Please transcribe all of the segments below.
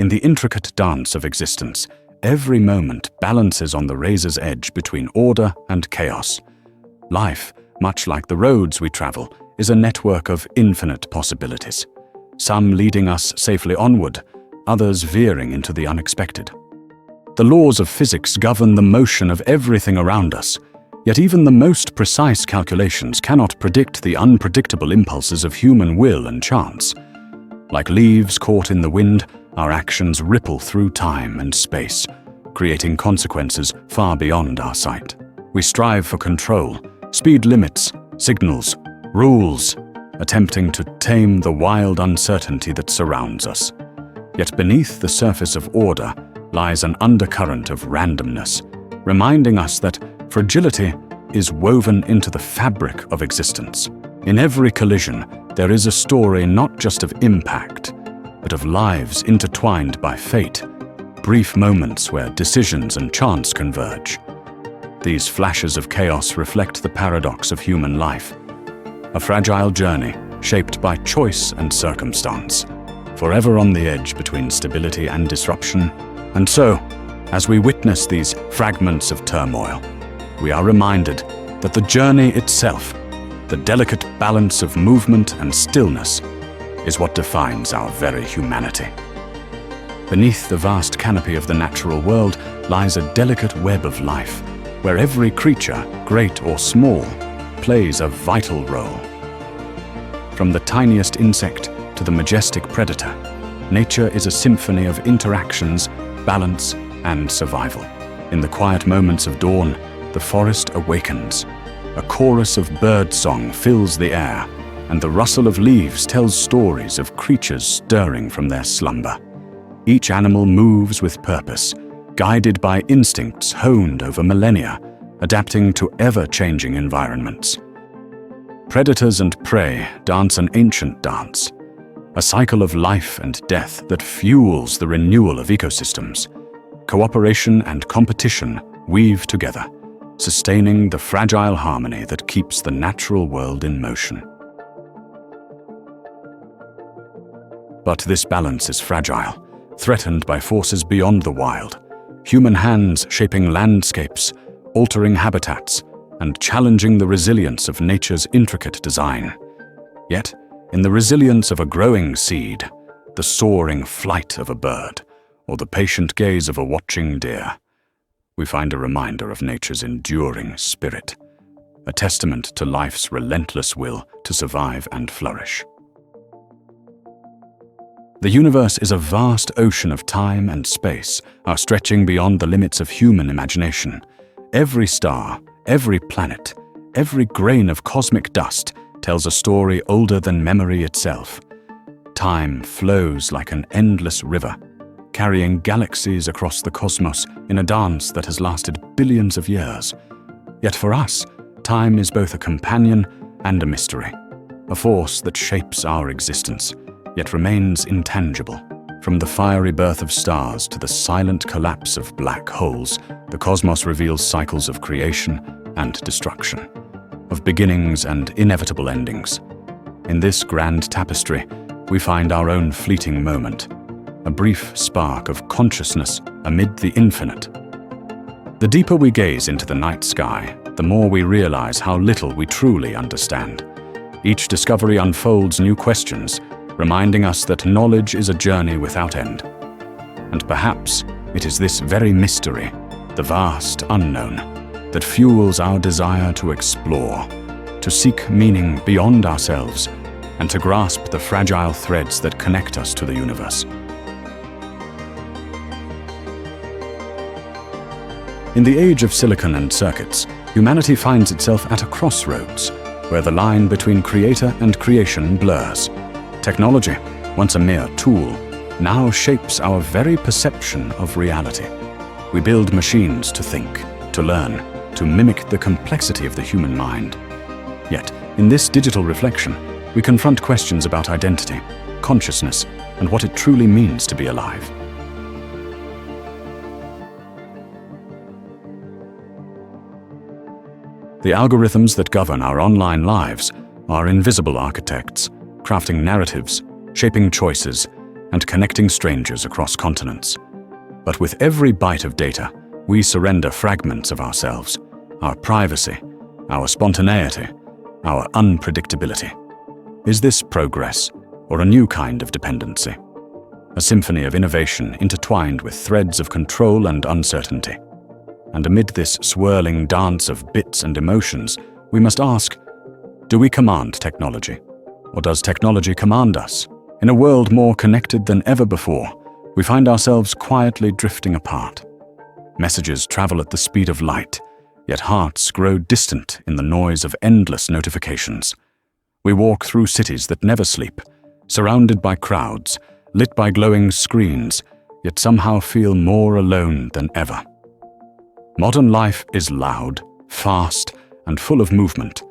In the intricate dance of existence, every moment balances on the razor's edge between order and chaos. Life, much like the roads we travel, is a network of infinite possibilities, some leading us safely onward, others veering into the unexpected. The laws of physics govern the motion of everything around us, yet even the most precise calculations cannot predict the unpredictable impulses of human will and chance. Like leaves caught in the wind, our actions ripple through time and space, creating consequences far beyond our sight. We strive for control, speed limits, signals, rules, attempting to tame the wild uncertainty that surrounds us. Yet beneath the surface of order lies an undercurrent of randomness, reminding us that fragility is woven into the fabric of existence. In every collision, there is a story not just of impact, but of lives intertwined by fate, brief moments where decisions and chance converge. These flashes of chaos reflect the paradox of human life, a fragile journey shaped by choice and circumstance, forever on the edge between stability and disruption. And so, as we witness these fragments of turmoil, we are reminded that the journey itself, the delicate balance of movement and stillness, is what defines our very humanity. Beneath the vast canopy of the natural world lies a delicate web of life, where every creature, great or small, plays a vital role. From the tiniest insect to the majestic predator, nature is a symphony of interactions, balance, and survival. In the quiet moments of dawn, the forest awakens. A chorus of birdsong fills the air, and the rustle of leaves tells stories of creatures stirring from their slumber. Each animal moves with purpose, guided by instincts honed over millennia, adapting to ever-changing environments. Predators and prey dance an ancient dance, a cycle of life and death that fuels the renewal of ecosystems. Cooperation and competition weave together, sustaining the fragile harmony that keeps the natural world in motion. But this balance is fragile, threatened by forces beyond the wild. Human hands shaping landscapes, altering habitats, and challenging the resilience of nature's intricate design. Yet, in the resilience of a growing seed, the soaring flight of a bird, or the patient gaze of a watching deer, we find a reminder of nature's enduring spirit, a testament to life's relentless will to survive and flourish. The universe is a vast ocean of time and space, stretching beyond the limits of human imagination. Every star, every planet, every grain of cosmic dust tells a story older than memory itself. Time flows like an endless river, carrying galaxies across the cosmos in a dance that has lasted billions of years. Yet for us, time is both a companion and a mystery, a force that shapes our existence, yet remains intangible. From the fiery birth of stars to the silent collapse of black holes, the cosmos reveals cycles of creation and destruction, of beginnings and inevitable endings. In this grand tapestry, we find our own fleeting moment, a brief spark of consciousness amid the infinite. The deeper we gaze into the night sky, the more we realize how little we truly understand. Each discovery unfolds new questions, reminding us that knowledge is a journey without end. And perhaps it is this very mystery, the vast unknown, that fuels our desire to explore, to seek meaning beyond ourselves, and to grasp the fragile threads that connect us to the universe. In the age of silicon and circuits, humanity finds itself at a crossroads, where the line between creator and creation blurs. Technology, once a mere tool, now shapes our very perception of reality. We build machines to think, to learn, to mimic the complexity of the human mind. Yet, in this digital reflection, we confront questions about identity, consciousness, and what it truly means to be alive. The algorithms that govern our online lives are invisible architects, crafting narratives, shaping choices, and connecting strangers across continents. But with every byte of data, we surrender fragments of ourselves, our privacy, our spontaneity, our unpredictability. Is this progress, or a new kind of dependency? A symphony of innovation intertwined with threads of control and uncertainty. And amid this swirling dance of bits and emotions, we must ask, do we command technology? Or does technology command us? In a world more connected than ever before, we find ourselves quietly drifting apart. Messages travel at the speed of light, yet hearts grow distant in the noise of endless notifications. We walk through cities that never sleep, surrounded by crowds, lit by glowing screens, yet somehow feel more alone than ever. Modern life is loud, fast, and full of movement,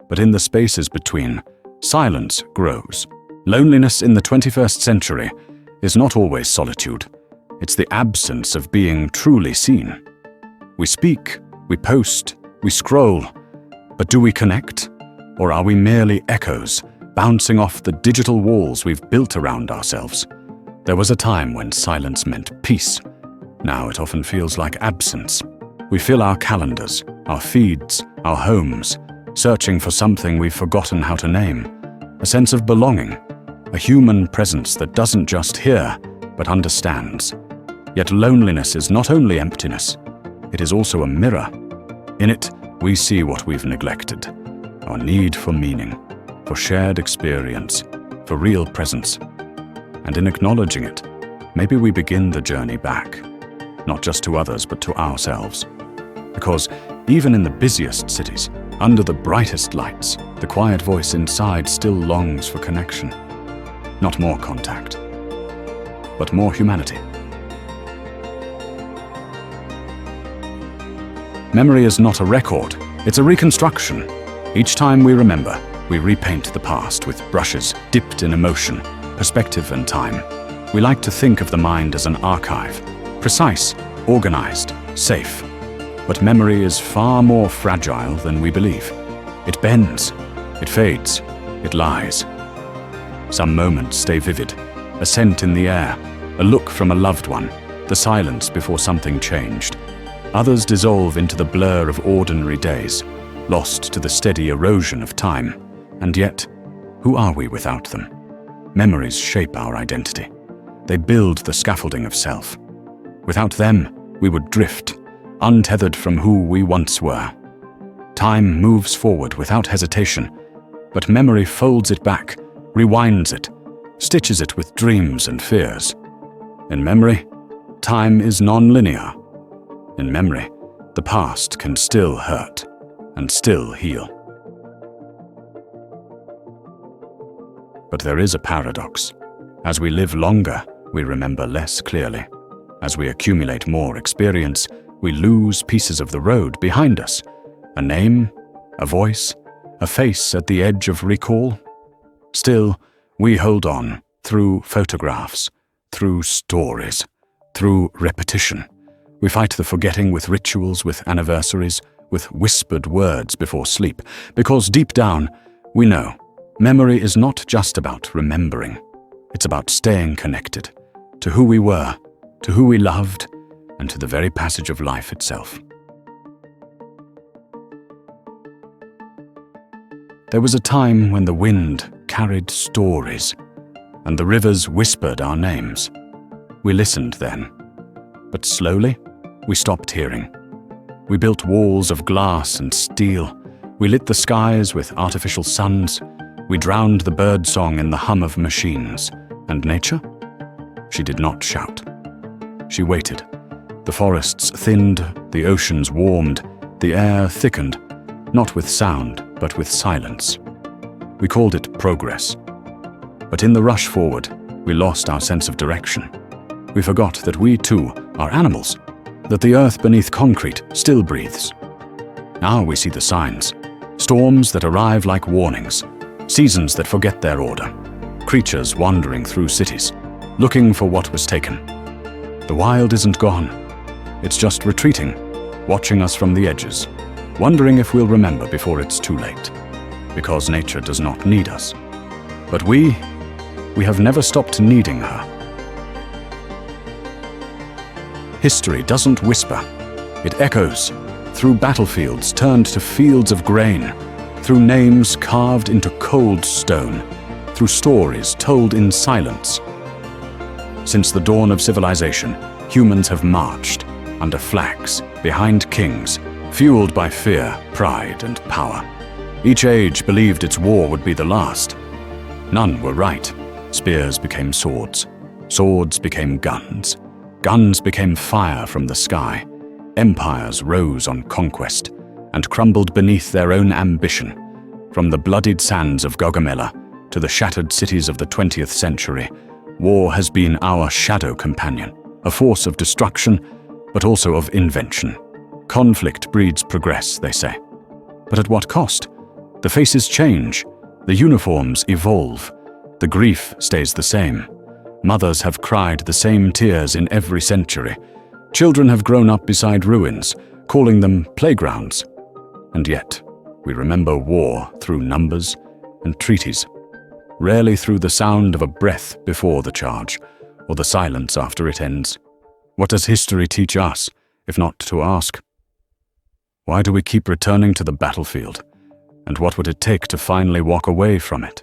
but in the spaces between, silence grows. Loneliness in the 21st century is not always solitude. It's the absence of being truly seen. We speak, we post, we scroll, but do we connect? Or are we merely echoes, bouncing off the digital walls we've built around ourselves? There was a time when silence meant peace. Now it often feels like absence. We fill our calendars, our feeds, our homes, searching for something we've forgotten how to name. A sense of belonging, a human presence that doesn't just hear, but understands. Yet loneliness is not only emptiness, it is also a mirror. In it, we see what we've neglected, our need for meaning, for shared experience, for real presence. And in acknowledging it, maybe we begin the journey back, not just to others, but to ourselves. Because even in the busiest cities, under the brightest lights, the quiet voice inside still longs for connection. Not more contact, but more humanity. Memory is not a record, it's a reconstruction. Each time we remember, we repaint the past with brushes dipped in emotion, perspective and time. We like to think of the mind as an archive, precise, organized, safe. But memory is far more fragile than we believe. It bends, it fades, it lies. Some moments stay vivid, a scent in the air, a look from a loved one, the silence before something changed. Others dissolve into the blur of ordinary days, lost to the steady erosion of time. And yet, who are we without them? Memories shape our identity. They build the scaffolding of self. Without them, we would drift, untethered from who we once were. Time moves forward without hesitation, but memory folds it back, rewinds it, stitches it with dreams and fears. In memory, time is non-linear. In memory, the past can still hurt and still heal. But there is a paradox. As we live longer, we remember less clearly. As we accumulate more experience, we lose pieces of the road behind us. A name, a voice, a face at the edge of recall. Still, we hold on through photographs, through stories, through repetition. We fight the forgetting with rituals, with anniversaries, with whispered words before sleep, because deep down, we know memory is not just about remembering. It's about staying connected to who we were, to who we loved, and to the very passage of life itself. There was a time when the wind carried stories, and the rivers whispered our names. We listened then, but slowly we stopped hearing. We built walls of glass and steel. We lit the skies with artificial suns. We drowned the birdsong in the hum of machines. And nature? She did not shout. She waited. The forests thinned, the oceans warmed, the air thickened, not with sound, but with silence. We called it progress. But in the rush forward, we lost our sense of direction. We forgot that we too are animals, that the earth beneath concrete still breathes. Now we see the signs, storms that arrive like warnings, seasons that forget their order, creatures wandering through cities, looking for what was taken. The wild isn't gone, it's just retreating, watching us from the edges, wondering if we'll remember before it's too late, because nature does not need us. But we have never stopped needing her. history doesn't whisper. It echoes, through battlefields turned to fields of grain, through names carved into cold stone, through stories told in silence. Since the dawn of civilization, humans have marched under flags, behind kings, fueled by fear, pride, and power. Each age believed its war would be the last. None were right. Spears became swords. Swords became guns. Guns became fire from the sky. Empires rose on conquest and crumbled beneath their own ambition. From the bloodied sands of Gaugamela to the shattered cities of the 20th century, war has been our shadow companion, a force of destruction, but also of invention. Conflict breeds progress, they say. But at what cost? The faces change, the uniforms evolve, the grief stays the same. Mothers have cried the same tears in every century. Children have grown up beside ruins, calling them playgrounds. And yet, we remember war through numbers and treaties, rarely through the sound of a breath before the charge, or the silence after it ends. What does history teach us, if not to ask? Why do we keep returning to the battlefield? And what would it take to finally walk away from it?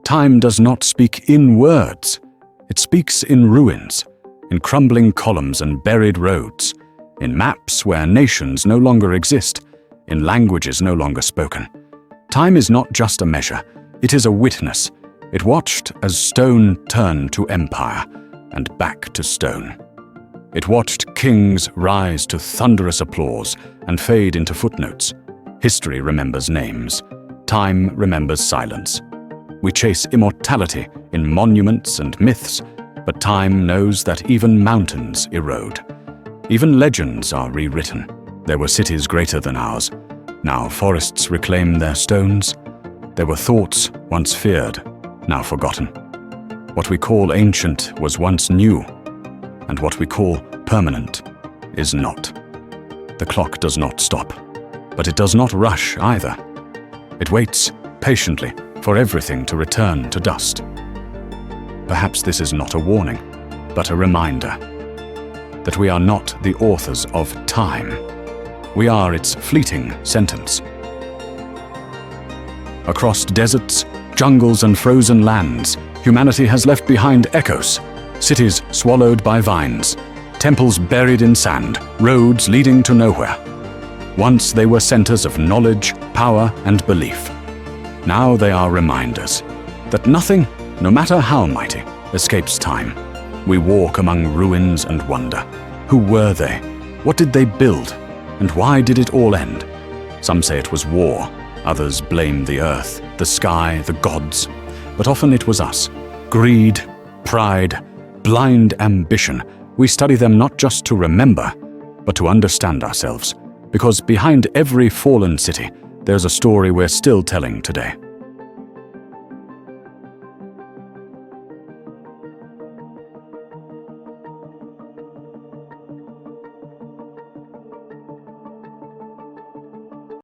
Time does not speak in words. It speaks in ruins, in crumbling columns and buried roads, in maps where nations no longer exist, in languages no longer spoken. Time is not just a measure, it is a witness. It watched as stone turned to empire and back to stone. It watched kings rise to thunderous applause and fade into footnotes. History remembers names. Time remembers silence. We chase immortality in monuments and myths, but time knows that even mountains erode. Even legends are rewritten. There were cities greater than ours. Now forests reclaim their stones. There were thoughts once feared, now forgotten. What we call ancient was once new, and what we call permanent is not. The clock does not stop, but it does not rush either. It waits patiently for everything to return to dust. Perhaps this is not a warning, but a reminder that we are not the authors of time. We are its fleeting sentence. Across deserts, jungles, and frozen lands, humanity has left behind echoes, cities swallowed by vines, temples buried in sand, roads leading to nowhere. Once they were centers of knowledge, power, and belief. Now they are reminders that nothing, no matter how mighty, escapes time. We walk among ruins and wonder. Who were they? What did they build? And why did it all end? Some say it was war. Others blame the earth, the sky, the gods. But often it was us. Greed, pride, blind ambition. We study them not just to remember, but to understand ourselves. Because behind every fallen city, there's a story we're still telling today.